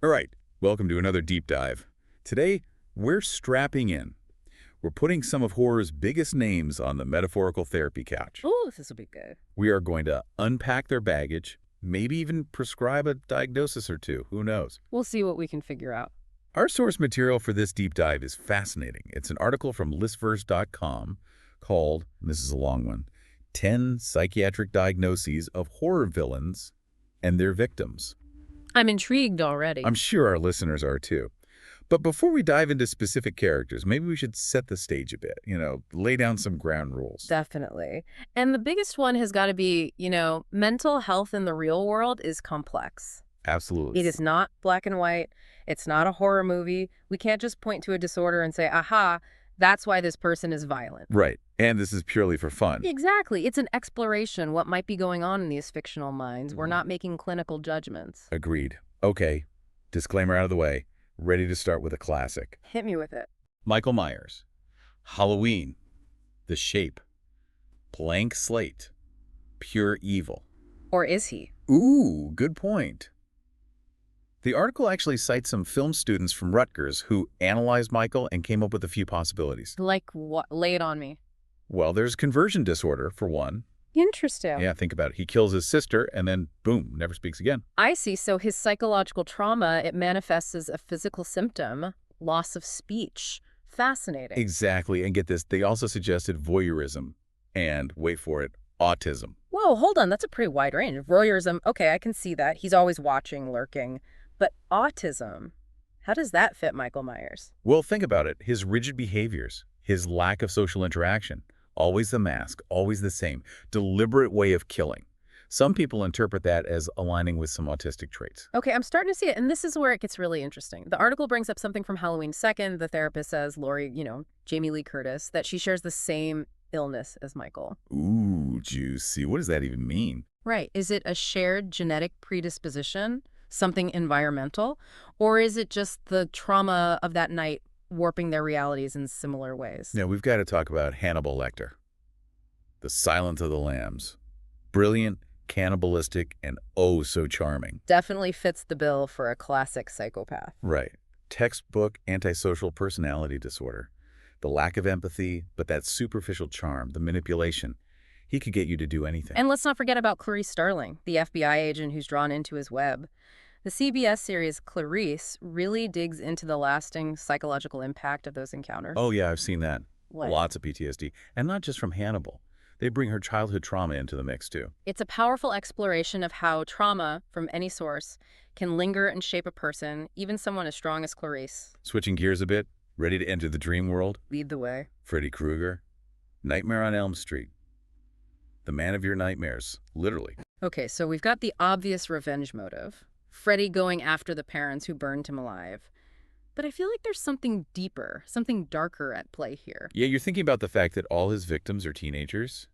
All right, welcome to another deep dive. Today, we're strapping in. We're putting some of horror's biggest names on the metaphorical therapy couch. Ooh, this will be good. We are going to unpack their baggage, maybe even prescribe a diagnosis or two, who knows. We'll see what we can figure out. Our source material for this deep dive is fascinating. It's an article from listverse.com called, and this is a long one, 10 Psychiatric Diagnoses of Horror Villains and Their Victims. I'm intrigued already. I'm sure our listeners are too. But before we dive into specific characters, maybe we should set the stage a bit, lay down some ground rules. Definitely. And the biggest one has got to be, mental health in the real world is complex. Absolutely. It is not black and white. It's not a horror movie. We can't just point to a disorder and say, aha, that's why this person is violent. Right. And this is purely for fun. Exactly. It's an exploration, what might be going on in these fictional minds. We're not making clinical judgments. Agreed. Okay. Disclaimer out of the way. Ready to start with a classic. Hit me with it. Michael Myers. Halloween. The Shape. Blank Slate. Pure evil. Or is he? Ooh, good point. The article actually cites some film students from Rutgers who analyzed Michael and came up with a few possibilities. Like what? Lay it on me. Well, there's conversion disorder, for one. Interesting. Yeah, think about it. He kills his sister and then, boom, never speaks again. I see. So his psychological trauma, it manifests as a physical symptom, loss of speech. Fascinating. Exactly. And get this, they also suggested voyeurism and, wait for it, autism. Whoa, hold on. That's a pretty wide range. Voyeurism, okay, I can see that. He's always watching, lurking. But autism, how does that fit Michael Myers? Well, think about it. His rigid behaviors, his lack of social interaction, always the mask, always the same, deliberate way of killing. Some people interpret that as aligning with some autistic traits. Okay, I'm starting to see it, and this is where it gets really interesting. The article brings up something from Halloween 2nd. The therapist says, Laurie, Jamie Lee Curtis, that she shares the same illness as Michael. Ooh, juicy. What does that even mean? Right. Is it a shared genetic predisposition, something environmental, or is it just the trauma of that night warping their realities in similar ways? Now, we've got to talk about Hannibal Lecter. The Silence of the Lambs. Brilliant, cannibalistic, and oh so charming. Definitely fits the bill for a classic psychopath. Right. Textbook antisocial personality disorder. The lack of empathy, but that superficial charm, the manipulation. He could get you to do anything. And let's not forget about Clarice Starling, the FBI agent who's drawn into his web. The CBS series Clarice really digs into the lasting psychological impact of those encounters. Oh, yeah, I've seen that. What? Lots of PTSD. And not just from Hannibal. They bring her childhood trauma into the mix, too. It's a powerful exploration of how trauma, from any source, can linger and shape a person, even someone as strong as Clarice. Switching gears a bit, ready to enter the dream world? Lead the way. Freddy Krueger. Nightmare on Elm Street. The man of your nightmares, literally. Okay, so we've got the obvious revenge motive. Freddy going after the parents who burned him alive. But I feel like there's something deeper, something darker at play here. Yeah, you're thinking about the fact that all his victims are teenagers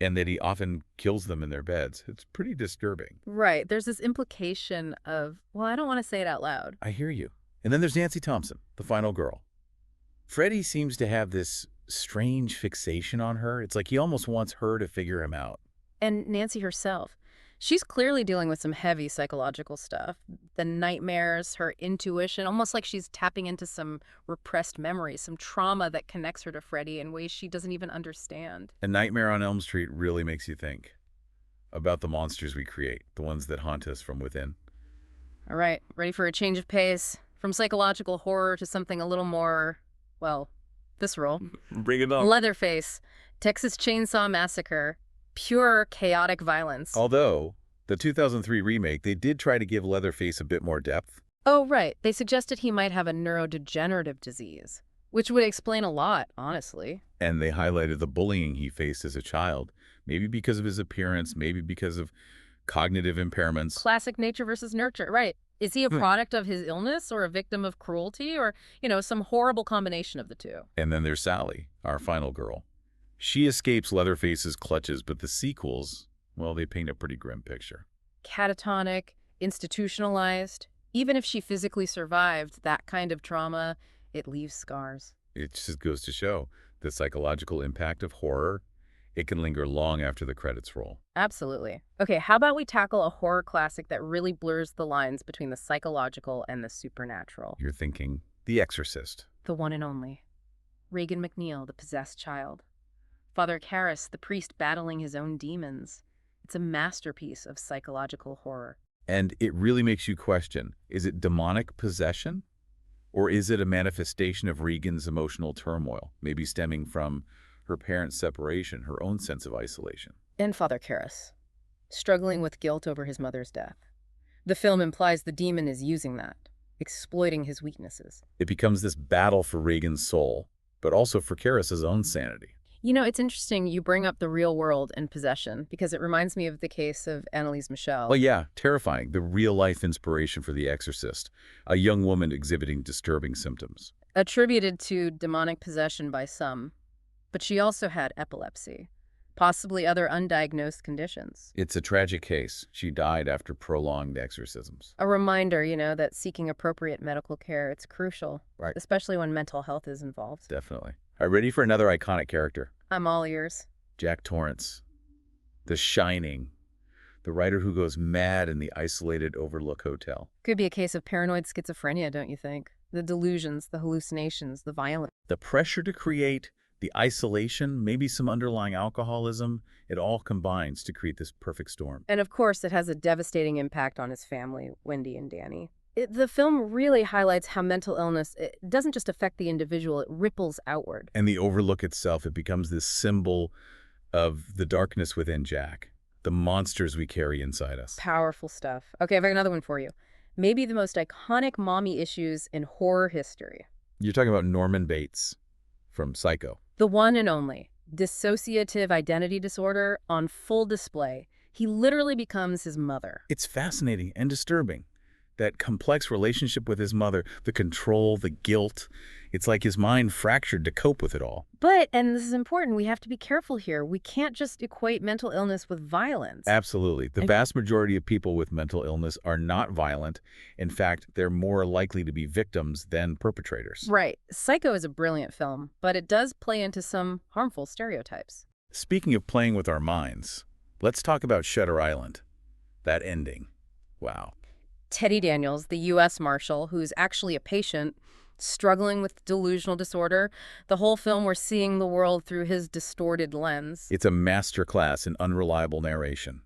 and that he often kills them in their beds. It's pretty disturbing. Right, there's this implication of, well, I don't want to say it out loud. I hear you. And then there's Nancy Thompson, the final girl. Freddy seems to have this strange fixation on her. It's like he almost wants her to figure him out. And Nancy herself. She's clearly dealing with some heavy psychological stuff. The nightmares, her intuition, almost like she's tapping into some repressed memories, some trauma that connects her to Freddy in ways she doesn't even understand. A Nightmare on Elm Street really makes you think about the monsters we create, the ones that haunt us from within. All right, ready for a change of pace? From psychological horror to something a little more, well, visceral. Bring it on. Leatherface, Texas Chainsaw Massacre. Pure chaotic violence. Although, the 2003 remake, they did try to give Leatherface a bit more depth. Oh, right. They suggested he might have a neurodegenerative disease, which would explain a lot, honestly. And they highlighted the bullying he faced as a child, maybe because of his appearance, maybe because of cognitive impairments. Classic nature versus nurture, right. Is he a product of his illness or a victim of cruelty or, some horrible combination of the two? And then there's Sally, our final girl. She escapes Leatherface's clutches, but the sequels, well, they paint a pretty grim picture. Catatonic, institutionalized. Even if she physically survived that kind of trauma, it leaves scars. It just goes to show the psychological impact of horror It can linger long after the credits roll. Absolutely. Okay, how about we tackle a horror classic that really blurs the lines between the psychological and the supernatural? You're thinking The Exorcist. The one and only. Regan McNeil, the possessed child. Father Karras, the priest battling his own demons. It's a masterpiece of psychological horror. And it really makes you question, is it demonic possession? Or is it a manifestation of Regan's emotional turmoil, maybe stemming from her parents' separation, her own sense of isolation? And Father Karras, struggling with guilt over his mother's death. The film implies the demon is using that, exploiting his weaknesses. It becomes this battle for Regan's soul, but also for Karras' own sanity. You know, it's interesting you bring up the real world and possession, because it reminds me of the case of Annalise Michel. Well, yeah, terrifying. The real-life inspiration for The Exorcist, a young woman exhibiting disturbing symptoms. Attributed to demonic possession by some, but she also had epilepsy, possibly other undiagnosed conditions. It's a tragic case. She died after prolonged exorcisms. A reminder, that seeking appropriate medical care, it's crucial, Right. especially when mental health is involved. Definitely. All right, ready for another iconic character? I'm all ears. Jack Torrance. The Shining. The writer who goes mad in the isolated Overlook Hotel. Could be a case of paranoid schizophrenia, don't you think? The delusions, the hallucinations, the violence. The pressure to create, the isolation, maybe some underlying alcoholism, it all combines to create this perfect storm. And of course, it has a devastating impact on his family, Wendy and Danny. The film really highlights how mental illness, it doesn't just affect the individual, it ripples outward. And the Overlook itself, it becomes this symbol of the darkness within Jack, the monsters we carry inside us. Powerful stuff. Okay, I've got another one for you. Maybe the most iconic mommy issues in horror history. You're talking about Norman Bates from Psycho. The one and only. Dissociative identity disorder on full display. He literally becomes his mother. It's fascinating and disturbing. That complex relationship with his mother, the control, the guilt. It's like his mind fractured to cope with it all. But, and this is important, we have to be careful here. We can't just equate mental illness with violence. Absolutely. The vast majority of people with mental illness are not violent. In fact, they're more likely to be victims than perpetrators. Right. Psycho is a brilliant film, but it does play into some harmful stereotypes. Speaking of playing with our minds, let's talk about Shutter Island. That ending. Wow. Teddy Daniels, the U.S. Marshal, who's actually a patient, struggling with delusional disorder. The whole film, we're seeing the world through his distorted lens. It's a masterclass in unreliable narration.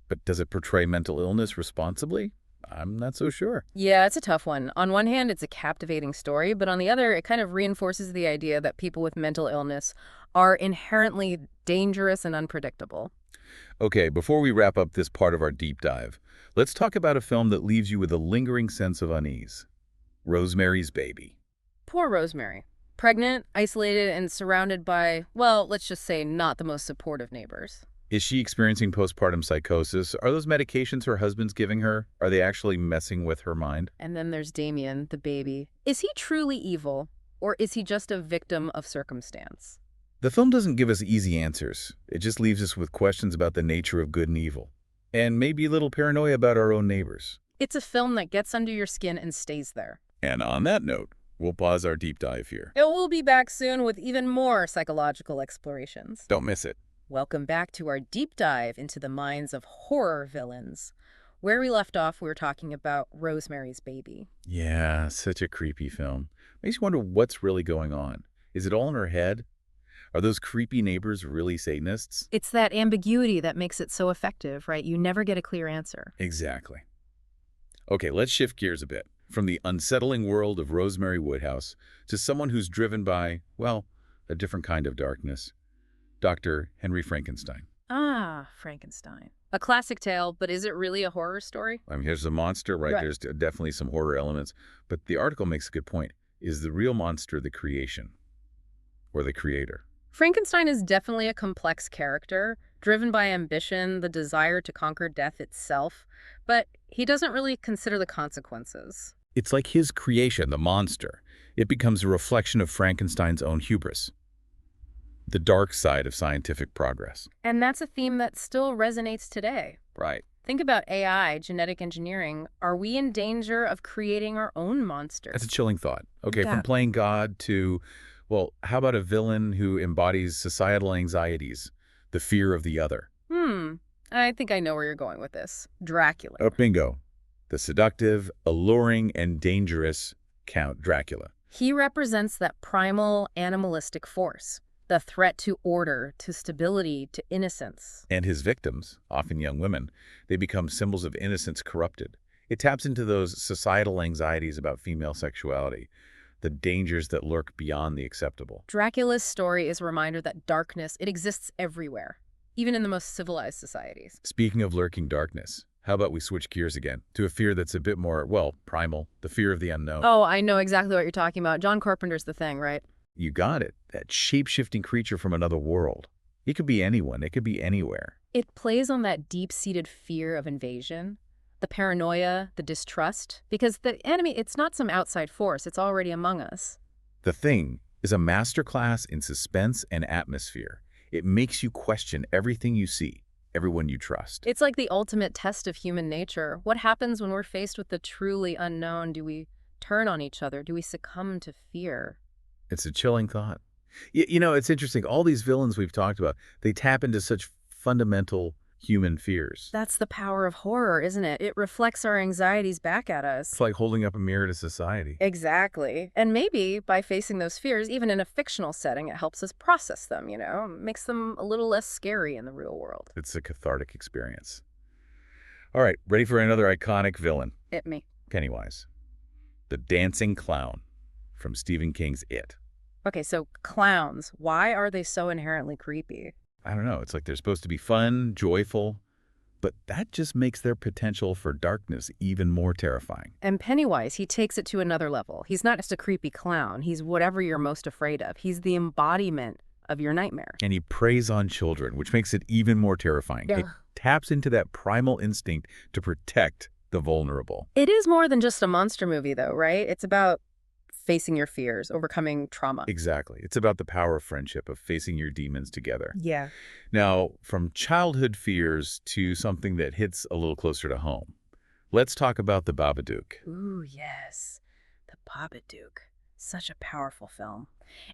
But does it portray mental illness responsibly? I'm not so sure. Yeah, it's a tough one. On one hand, it's a captivating story, but on the other, it kind of reinforces the idea that people with mental illness are inherently dangerous and unpredictable. Okay, before we wrap up this part of our deep dive, let's talk about a film that leaves you with a lingering sense of unease. Rosemary's Baby. Poor Rosemary. Pregnant, isolated, and surrounded by, well, let's just say not the most supportive neighbors. Is she experiencing postpartum psychosis? Are those medications her husband's giving her? Are they actually messing with her mind? And then there's Damien, the baby. Is he truly evil, or is he just a victim of circumstance? The film doesn't give us easy answers. It just leaves us with questions about the nature of good and evil. And maybe a little paranoia about our own neighbors. It's a film that gets under your skin and stays there. And on that note, we'll pause our deep dive here. And we'll be back soon with even more psychological explorations. Don't miss it. Welcome back to our deep dive into the minds of horror villains. Where we left off, we were talking about Rosemary's Baby. Yeah, such a creepy film. Makes you wonder what's really going on. Is it all in her head? Are those creepy neighbors really Satanists? It's that ambiguity that makes it so effective, right? You never get a clear answer. Exactly. Okay, let's shift gears a bit. From the unsettling world of Rosemary Woodhouse to someone who's driven by, well, a different kind of darkness. Dr. Henry Frankenstein. Ah, Frankenstein. A classic tale, but is it really a horror story? I mean, here's a monster, right? Right. There's definitely some horror elements. But the article makes a good point. Is the real monster the creation or the creator? Frankenstein is definitely a complex character, driven by ambition, the desire to conquer death itself, but he doesn't really consider the consequences. It's like his creation, the monster. It becomes a reflection of Frankenstein's own hubris. The dark side of scientific progress. And that's a theme that still resonates today. Right. Think about AI, genetic engineering. Are we in danger of creating our own monsters? That's a chilling thought. Okay, Yeah. from playing God to, well, how about a villain who embodies societal anxieties? the fear of the other. I think I know where you're going with this. Dracula. Oh, bingo. The seductive, alluring, and dangerous Count Dracula. He represents that primal animalistic force, the threat to order, to stability, to innocence. And his victims, often young women, they become symbols of innocence corrupted. It taps into those societal anxieties about female sexuality, the dangers that lurk beyond the acceptable. Dracula's story is a reminder that darkness, it exists everywhere, even in the most civilized societies. Speaking of lurking darkness, how about we switch gears again to a fear that's a bit more, well, primal, the fear of the unknown. Oh, I know exactly what you're talking about. John Carpenter's The Thing, right? You got it. That shape-shifting creature from another world. It could be anyone. It could be anywhere. It plays on that deep-seated fear of invasion, the paranoia, the distrust, because the enemy, it's not some outside force. It's already among us. The Thing is a masterclass in suspense and atmosphere. It makes you question everything you see, everyone you trust. It's like the ultimate test of human nature. What happens when we're faced with the truly unknown? Do we turn on each other? Do we succumb to fear? It's a chilling thought. You know, it's interesting. All these villains we've talked about, they tap into such fundamental human fears. That's the power of horror, isn't it? It reflects our anxieties back at us. It's like holding up a mirror to society. Exactly. And maybe by facing those fears, even in a fictional setting, it helps us process them, makes them a little less scary in the real world. It's a cathartic experience. All right, ready for another iconic villain? Hit me. Pennywise. The dancing clown from Stephen King's It. Okay, so clowns, why are they so inherently creepy? I don't know. It's like they're supposed to be fun, joyful, but that just makes their potential for darkness even more terrifying. And Pennywise, he takes it to another level. He's not just a creepy clown. He's whatever you're most afraid of. He's the embodiment of your nightmare. And he preys on children, which makes it even more terrifying. Yeah. It taps into that primal instinct to protect the vulnerable. It is more than just a monster movie, though, right? It's about facing your fears, overcoming trauma. Exactly. It's about the power of friendship, of facing your demons together. Yeah. Now, from childhood fears to something that hits a little closer to home, let's talk about The Babadook. Ooh, yes. The Babadook. Such a powerful film.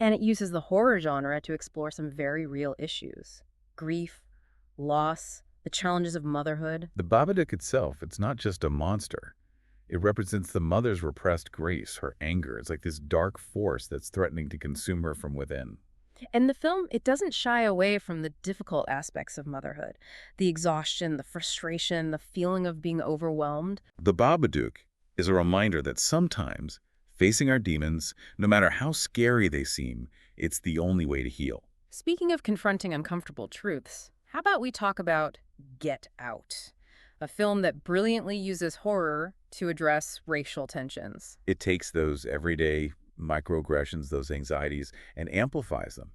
And it uses the horror genre to explore some very real issues. Grief, loss, the challenges of motherhood. The Babadook itself, it's not just a monster. It represents the mother's repressed grace, her anger. It's like this dark force that's threatening to consume her from within. And the film, it doesn't shy away from the difficult aspects of motherhood. The exhaustion, the frustration, the feeling of being overwhelmed. The Babadook is a reminder that sometimes facing our demons, no matter how scary they seem, it's the only way to heal. Speaking of confronting uncomfortable truths, how about we talk about Get Out? A film that brilliantly uses horror to address racial tensions. It takes those everyday microaggressions, those anxieties, and amplifies them,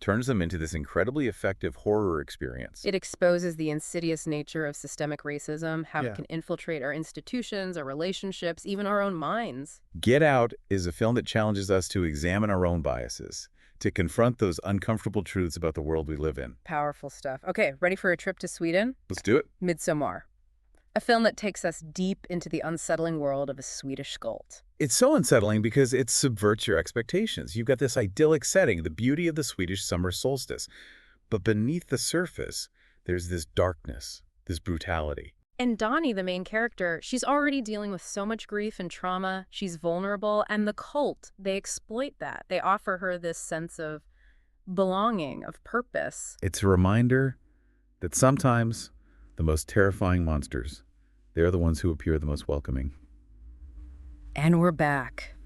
turns them into this incredibly effective horror experience. It exposes the insidious nature of systemic racism, how it can infiltrate our institutions, our relationships, even our own minds. Get Out is a film that challenges us to examine our own biases, to confront those uncomfortable truths about the world we live in. Powerful stuff. Okay, ready for a trip to Sweden? Let's do it. Midsommar. A film that takes us deep into the unsettling world of a Swedish cult. It's so unsettling because it subverts your expectations. You've got this idyllic setting, the beauty of the Swedish summer solstice. But beneath the surface, there's this darkness, this brutality. And Donnie, the main character, she's already dealing with so much grief and trauma. She's vulnerable. And the cult, they exploit that. They offer her this sense of belonging, of purpose. It's a reminder that sometimes the most terrifying monsters, they're the ones who appear the most welcoming. And we're back.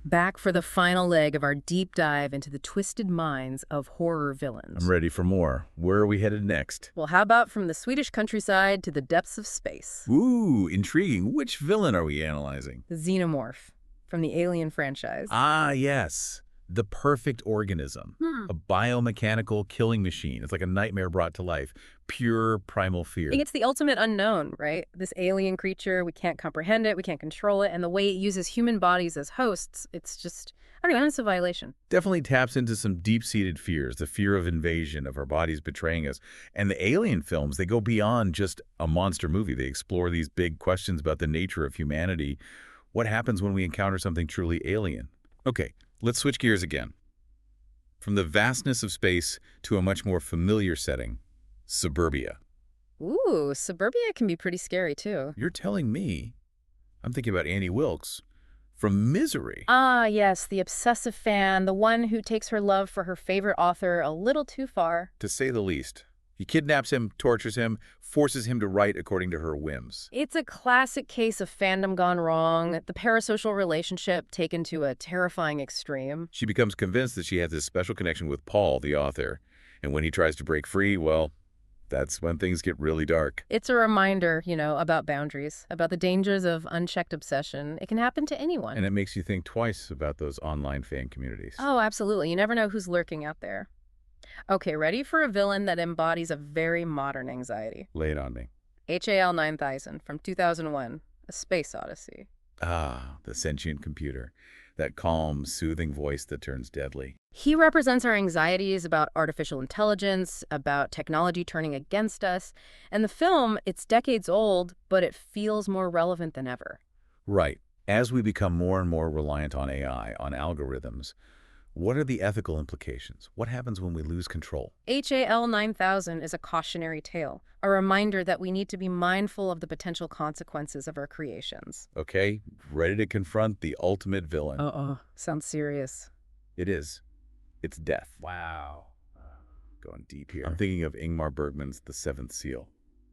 Back for the final leg of our deep dive into the twisted minds of horror villains. I'm ready for more. Where are we headed next? Well, how about from the Swedish countryside to the depths of space? Ooh, intriguing. Which villain are we analyzing? The Xenomorph from the Alien franchise. Ah, yes. The perfect organism. A biomechanical killing machine. It's like a nightmare brought to life. Pure primal fear. It's the ultimate unknown, right? This alien creature, we can't comprehend it, we can't control it, and the way it uses human bodies as hosts, it's just, I don't know, it's a violation. Definitely taps into some deep-seated fears, the fear of invasion, of our bodies betraying us. And the Alien films, they go beyond just a monster movie. They explore these big questions about the nature of humanity. What happens when we encounter something truly alien? Okay, let's switch gears again. From the vastness of space to a much more familiar setting, Suburbia. Ooh, Suburbia can be pretty scary, too. You're telling me? I'm thinking about Annie Wilkes from Misery. Ah, yes, the obsessive fan, the one who takes her love for her favorite author a little too far. To say the least. He kidnaps him, tortures him, forces him to write according to her whims. It's a classic case of fandom gone wrong, the parasocial relationship taken to a terrifying extreme. She becomes convinced that she has this special connection with Paul, the author. And when he tries to break free, well, that's when things get really dark. It's a reminder, about boundaries, about the dangers of unchecked obsession. It can happen to anyone. And it makes you think twice about those online fan communities. Oh, absolutely. You never know who's lurking out there. Okay, ready for a villain that embodies a very modern anxiety. Lay it on me. HAL 9000 from 2001, A Space Odyssey. Ah, the sentient computer. That calm, soothing voice that turns deadly. He represents our anxieties about artificial intelligence, about technology turning against us. And the film, it's decades old, but it feels more relevant than ever. Right. As we become more and more reliant on AI, on algorithms, what are the ethical implications? What happens when we lose control? HAL 9000 is a cautionary tale, a reminder that we need to be mindful of the potential consequences of our creations. Okay, ready to confront the ultimate villain. Uh-oh. Sounds serious. It is. It's death. Wow. Going deep here. I'm thinking of Ingmar Bergman's The Seventh Seal,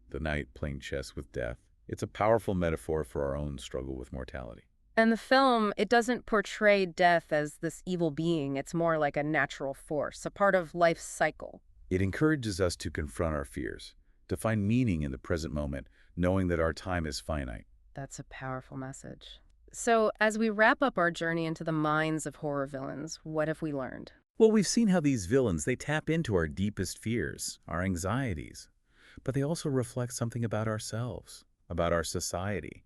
the knight playing chess with death. It's a powerful metaphor for our own struggle with mortality. And the film, it doesn't portray death as this evil being. It's more like a natural force, a part of life's cycle. It encourages us to confront our fears, to find meaning in the present moment, knowing that our time is finite. That's a powerful message. So, as we wrap up our journey into the minds of horror villains, what have we learned? Well, we've seen how these villains, they tap into our deepest fears, our anxieties, but they also reflect something about ourselves, about our society.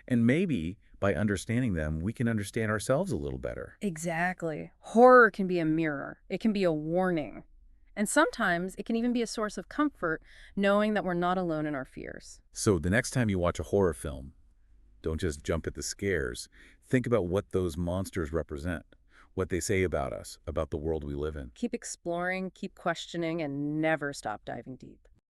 And maybe by understanding them, we can understand ourselves a little better. Exactly. Horror can be a mirror. It can be a warning. And sometimes it can even be a source of comfort, knowing that we're not alone in our fears. So the next time you watch a horror film, don't just jump at the scares. Think about what those monsters represent, what they say about us, about the world we live in. Keep exploring, keep questioning, and never stop diving deep.